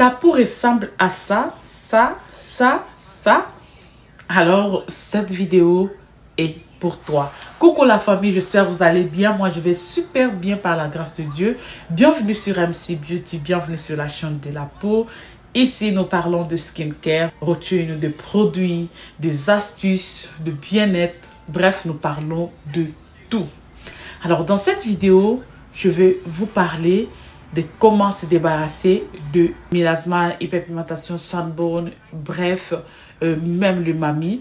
ta peau ressemble à ça, ça. Alors, cette vidéo est pour toi. Coucou la famille, j'espère que vous allez bien. Moi, je vais super bien par la grâce de Dieu. Bienvenue sur MC Beauty, bienvenue sur la chaîne de la peau. Ici, nous parlons de skincare, routine, de produits, des astuces, de bien-être. Bref, nous parlons de tout. Alors, dans cette vidéo, je vais vous parler de comment se débarrasser de mélasma, hyperpigmentation, sunburn, bref, même le mamie.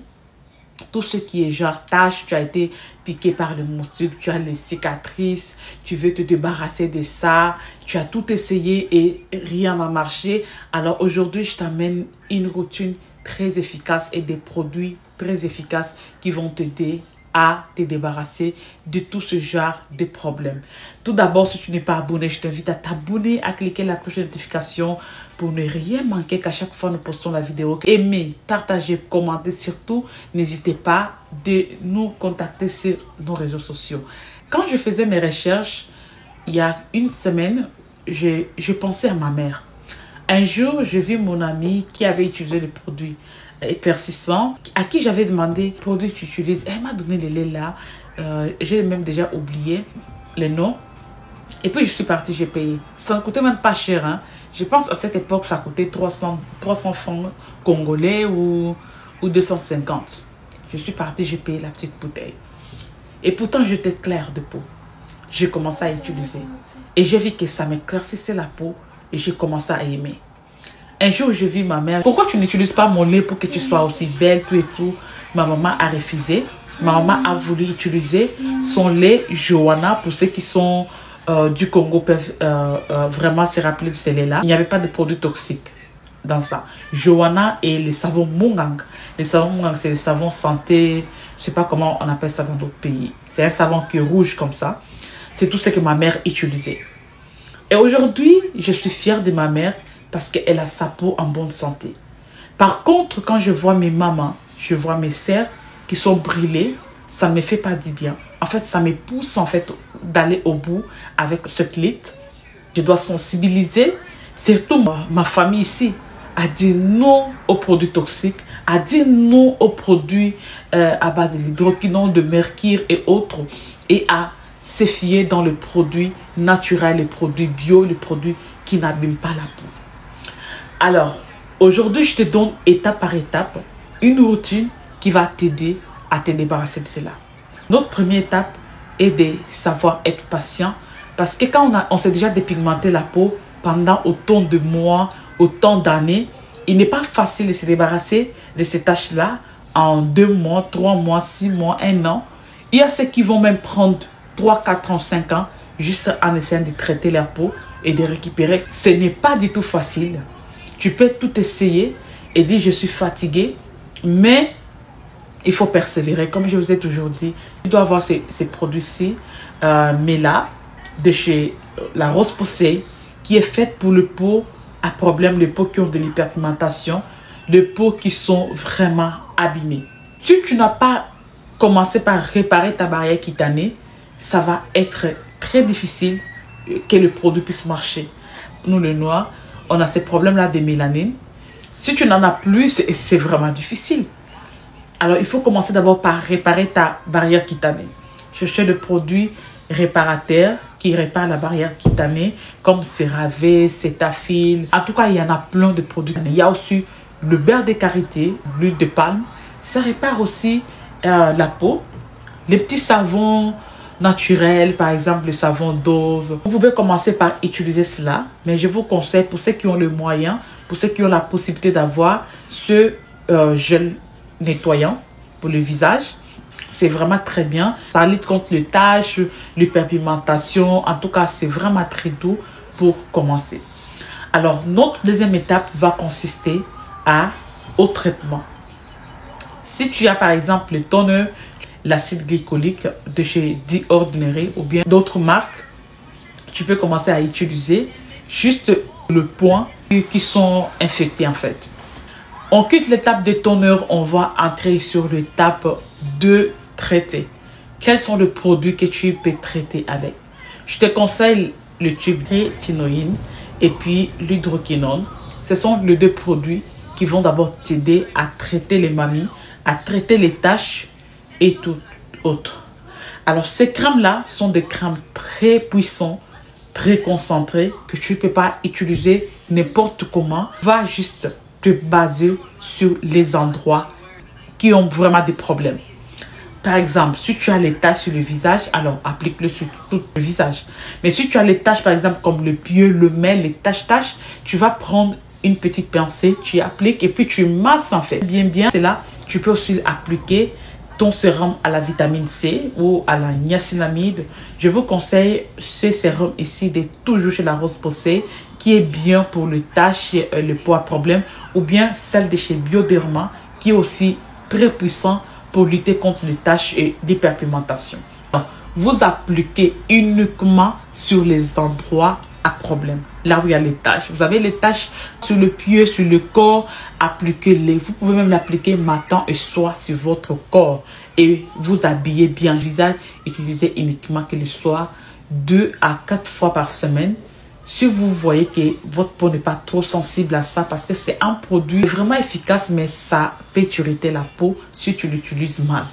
Tout ce qui est genre tache, tu as été piqué par le moustique, tu as les cicatrices, tu veux te débarrasser de ça, tu as tout essayé et rien n'a marché. Alors aujourd'hui, je t'amène une routine très efficace et des produits très efficaces qui vont t'aider à te débarrasser de tout ce genre de problèmes. Tout d'abord, si tu n'es pas abonné, je t'invite à t'abonner, à cliquer la cloche de notification pour ne rien manquer qu'à chaque fois nous postons la vidéo. Aimez, partagez, commentez, surtout n'hésitez pas de nous contacter sur nos réseaux sociaux. Quand je faisais mes recherches, il y a une semaine, je pensais à ma mère. Un jour, je vis mon amie qui avait utilisé le produit éclaircissant, à qui j'avais demandé le produit que tu utilises. Elle m'a donné les laits là. J'ai même déjà oublié les noms. Et puis je suis partie, j'ai payé. Ça ne coûtait même pas cher. Hein. Je pense à cette époque, ça coûtait 300 francs congolais ou 250. Je suis partie, j'ai payé la petite bouteille. Et pourtant, j'étais claire de peau. J'ai commencé à utiliser. Et j'ai vu que ça m'éclaircissait la peau. Et j'ai commencé à aimer. Un jour, je vis ma mère. Pourquoi tu n'utilises pas mon lait pour que tu sois aussi belle, tout et tout? Ma maman a refusé. Ma maman a voulu utiliser son lait Johanna. Pour ceux qui sont du Congo peuvent vraiment se rappeler de ce lait-là. Il n'y avait pas de produits toxiques dans ça. Johanna et les savons Mungang. Les savons Mungang, c'est les savons santé. Je ne sais pas comment on appelle ça dans d'autres pays. C'est un savon qui est rouge comme ça. C'est tout ce que ma mère utilisait. Et aujourd'hui, je suis fière de ma mère parce qu'elle a sa peau en bonne santé. Par contre, quand je vois mes mamans, je vois mes sœurs qui sont brûlées, ça ne me fait pas du bien. En fait, ça me pousse en fait d'aller au bout avec ce clit. Je dois sensibiliser, surtout ma famille ici, à dire non aux produits toxiques, à dire non aux produits à base de l'hydroquinone, de mercure et autres, et à se fier dans le produit naturel, les produits bio, les produits qui n'abîment pas la peau. Alors, aujourd'hui, je te donne étape par étape une routine qui va t'aider à te débarrasser de cela. Notre première étape est de savoir être patient parce que quand on s'est déjà dépigmenté la peau pendant autant de mois, autant d'années, il n'est pas facile de se débarrasser de ces taches-là en 2 mois, 3 mois, 6 mois, 1 an. Il y a ceux qui vont même prendre 3, 4 ans, 5 ans, juste en essayant de traiter la peau et de récupérer. Ce n'est pas du tout facile. Tu peux tout essayer et dire je suis fatiguée, mais il faut persévérer. Comme je vous ai toujours dit, tu dois avoir ces produits-ci, Mela, de chez La Rose-Posay, qui est faite pour les peaux à problème, les peaux qui ont de l'hyperpigmentation, les peaux qui sont vraiment abîmées. Si tu n'as pas commencé par réparer ta barrière cutanée, ça va être très difficile que le produit puisse marcher. Nous, les Noirs, on a ces problèmes-là de mélanine. Si tu n'en as plus, c'est vraiment difficile. Alors, il faut commencer d'abord par réparer ta barrière cutanée. Chercher le produit réparateur qui répare la barrière cutanée, comme CeraVe, Cetaphil. En tout cas, il y en a plein de produits. Il y a aussi le beurre de karité, l'huile de palme. Ça répare aussi la peau. Les petits savons naturel, par exemple le savon Dove. Vous pouvez commencer par utiliser cela, mais je vous conseille pour ceux qui ont le moyen, pour ceux qui ont la possibilité d'avoir ce gel nettoyant pour le visage. C'est vraiment très bien. Ça lutte contre les taches, l'hyperpigmentation. En tout cas, c'est vraiment très doux pour commencer. Alors, notre deuxième étape va consister au traitement. Si tu as par exemple le toner, l'acide glycolique de chez The Ordinary ou bien d'autres marques, tu peux commencer à utiliser juste le point qui sont infectés en fait. On quitte l'étape de toner, on va entrer sur l'étape de traiter. Quels sont les produits que tu peux traiter avec? Je te conseille le tube rétinoïne et puis l'hydroquinone. Ce sont les deux produits qui vont d'abord t'aider à traiter les mamies, à traiter les taches et tout autre. Alors ces crèmes-là sont des crèmes très puissantes, très concentrées, que tu ne peux pas utiliser n'importe comment. Va juste te baser sur les endroits qui ont vraiment des problèmes. Par exemple, si tu as les taches sur le visage, alors applique-le sur tout le visage. Mais si tu as les taches, par exemple, comme le pieu, le mail, les taches, tu vas prendre une petite pincée, tu appliques et puis tu masses en fait. Bien, c'est là, tu peux aussi appliquer ton sérum à la vitamine C ou à la niacinamide. Je vous conseille ce sérum ici d'être toujours chez la Rose-Posay, qui est bien pour les taches et le poids problème, ou bien celle de chez Bioderma, qui est aussi très puissant pour lutter contre les taches et l'hyperpigmentation. Vous appliquez uniquement sur les endroits à problème, là où il y a les taches. Vous avez les taches sur le pied, sur le corps, appliquez-les. Vous pouvez même l'appliquer matin et soir sur votre corps et vous habillez bien le visage. Utilisez uniquement que le soir 2 à 4 fois par semaine. Si vous voyez que votre peau n'est pas trop sensible à ça, parce que c'est un produit vraiment efficace, mais ça peut irriter la peau si tu l'utilises mal.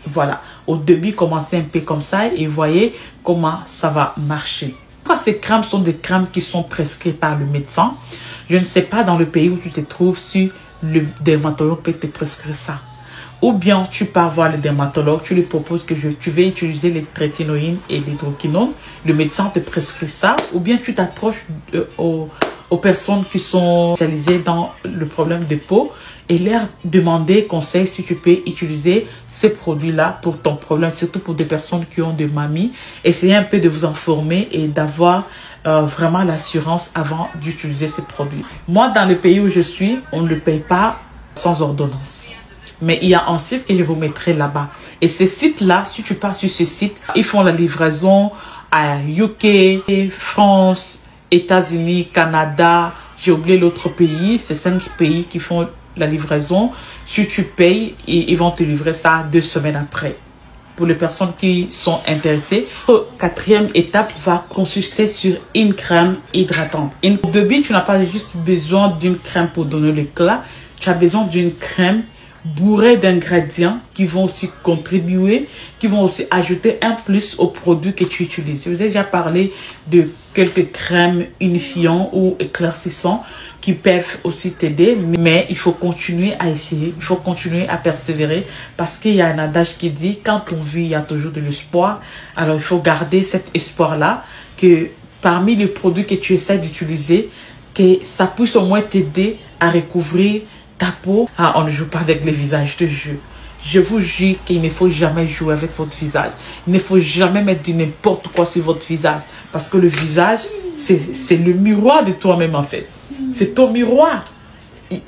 Voilà, au début, commencez un peu comme ça et voyez comment ça va marcher. Ces crèmes sont des crèmes qui sont prescrites par le médecin. Je ne sais pas dans le pays où tu te trouves si le dermatologue peut te prescrire ça. Ou bien tu pars voir le dermatologue, tu lui proposes que tu vais utiliser les trétinoïnes et l'hydroquinone. Le médecin te prescrit ça. Ou bien tu t'approches aux personnes qui sont spécialisées dans le problème de peau et leur demander conseil si tu peux utiliser ces produits-là pour ton problème, surtout pour des personnes qui ont des mamies. Essayez un peu de vous informer et d'avoir vraiment l'assurance avant d'utiliser ces produits. Moi, dans le pays où je suis, on ne le paye pas sans ordonnance. Mais il y a un site que je vous mettrai là-bas. Et ces sites-là, si tu pars sur ce site, ils font la livraison à UK, France, États-Unis, Canada, j'ai oublié l'autre pays. C'est 5 pays qui font la livraison. Si tu payes, ils vont te livrer ça 2 semaines après. Pour les personnes qui sont intéressées, la 4e étape va consister sur une crème hydratante. Au début, tu n'as pas juste besoin d'une crème pour donner l'éclat. Tu as besoin d'une crème bourrée d'ingrédients qui vont aussi contribuer, qui vont aussi ajouter un plus au produit que tu utilises. Je vous ai déjà parlé de quelques crèmes unifiants ou éclaircissants qui peuvent aussi t'aider, mais il faut continuer à essayer, il faut continuer à persévérer parce qu'il y a un adage qui dit quand on vit, il y a toujours de l'espoir. Alors il faut garder cet espoir-là que parmi les produits que tu essaies d'utiliser, que ça puisse au moins t'aider à recouvrir ta peau. Ah, on ne joue pas avec le visage, je te jure. Je vous jure qu'il ne faut jamais jouer avec votre visage. Il ne faut jamais mettre du n'importe quoi sur votre visage. Parce que le visage, c'est le miroir de toi-même en fait. C'est ton miroir.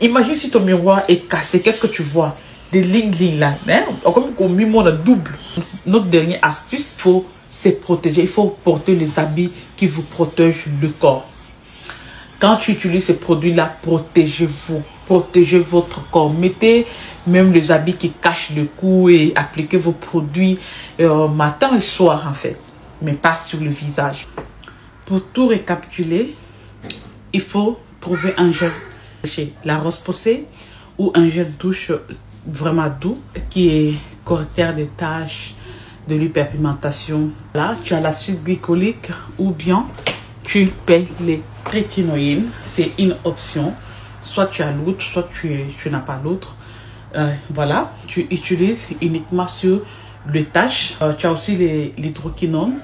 Imagine si ton miroir est cassé, qu'est-ce que tu vois? Des lignes là. Hein? Comme qu'on met mon double. Notre dernière astuce, il faut se protéger. Il faut porter les habits qui vous protègent le corps. Quand tu utilises ces produits-là, protégez-vous. Protégez votre corps. Mettez même les habits qui cachent le cou et appliquez vos produits matin et soir en fait. Mais pas sur le visage. Pour tout récapituler, il faut trouver un gel chez la Rose-Posay ou un gel douche vraiment doux qui est correcteur des taches, de l'hyperpigmentation. Là, tu as l'acide glycolique ou bien tu payes les trétinoïnes. C'est une option. Soit tu as l'autre, soit tu n'as pas l'autre. Voilà, tu utilises uniquement sur les taches. Tu as aussi l'hydroquinone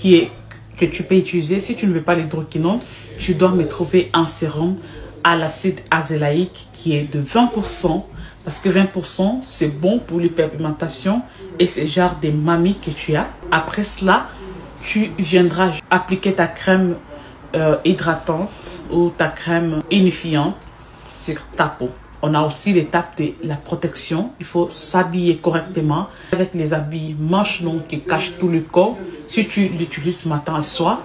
que tu peux utiliser. Si tu ne veux pas l'hydroquinone, tu dois me trouver un sérum à l'acide azélaïque qui est de 20%. Parce que 20%, c'est bon pour l'hyperpigmentation et c'est genre des mamies que tu as. Après cela, tu viendras appliquer ta crème hydratante ou ta crème unifiante sur ta peau. On a aussi l'étape de la protection. Il faut s'habiller correctement avec les habits manches longues qui cachent tout le corps. Si tu l'utilises matin et soir.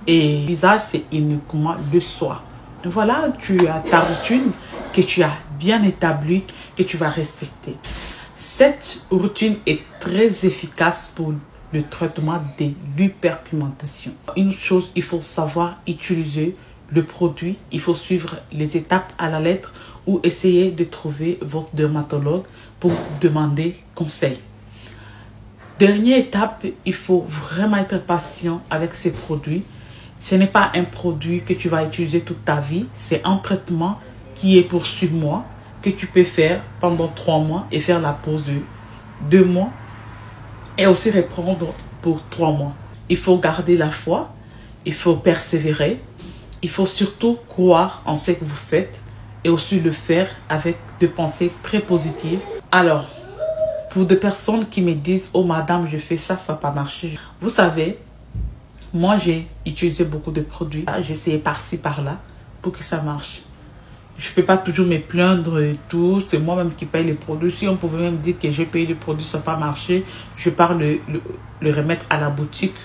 Et le visage, c'est uniquement le soir. Voilà, tu as ta routine que tu as bien établie, que tu vas respecter. Cette routine est très efficace pour le traitement de l'hyperpigmentation. Une autre chose, il faut savoir utiliser le produit. Il faut suivre les étapes à la lettre ou essayer de trouver votre dermatologue pour demander conseil. Dernière étape, il faut vraiment être patient avec ces produits. Ce n'est pas un produit que tu vas utiliser toute ta vie. C'est un traitement qui est pour 6 mois, que tu peux faire pendant 3 mois et faire la pause de 2 mois et aussi reprendre pour 3 mois. Il faut garder la foi, il faut persévérer, il faut surtout croire en ce que vous faites et aussi le faire avec des pensées très positives. Alors, pour des personnes qui me disent « Oh madame, je fais ça, ça va pas marcher ». Vous savez, moi j'ai utilisé beaucoup de produits. J'ai essayé par-ci, par-là pour que ça marche. Je ne peux pas toujours me plaindre et tout. C'est moi-même qui paye les produits. Si on pouvait même dire que j'ai payé les produits, ça n'a pas marché, je pars le remettre à la boutique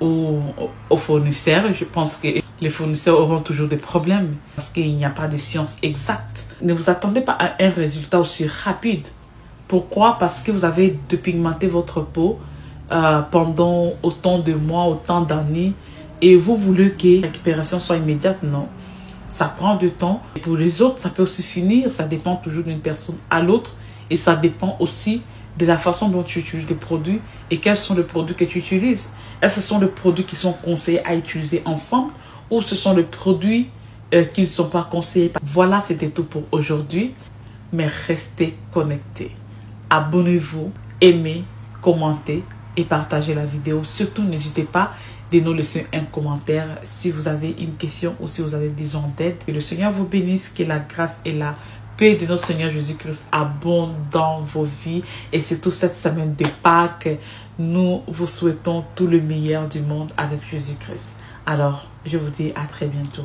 ou aux fournisseurs. Je pense que les fournisseurs auront toujours des problèmes parce qu'il n'y a pas de science exacte. Ne vous attendez pas à un résultat aussi rapide. Pourquoi? Parce que vous avez dépigmenté votre peau pendant autant de mois, autant d'années et vous voulez que la récupération soit immédiate. Non. Ça prend du temps. Et pour les autres, ça peut aussi finir. Ça dépend toujours d'une personne à l'autre. Et ça dépend aussi de la façon dont tu utilises les produits et quels sont les produits que tu utilises. Est-ce que ce sont les produits qui sont conseillés à utiliser ensemble ou ce sont les produits qui ne sont pas conseillés? Voilà, c'était tout pour aujourd'hui. Mais restez connectés. Abonnez-vous, aimez, commentez et partagez la vidéo. Surtout, n'hésitez pas de nous laisser un commentaire si vous avez une question ou si vous avez besoin d'aide. Que le Seigneur vous bénisse, que la grâce et la paix de notre Seigneur Jésus-Christ abondent dans vos vies. Et surtout cette semaine de Pâques, nous vous souhaitons tout le meilleur du monde avec Jésus-Christ. Alors, je vous dis à très bientôt.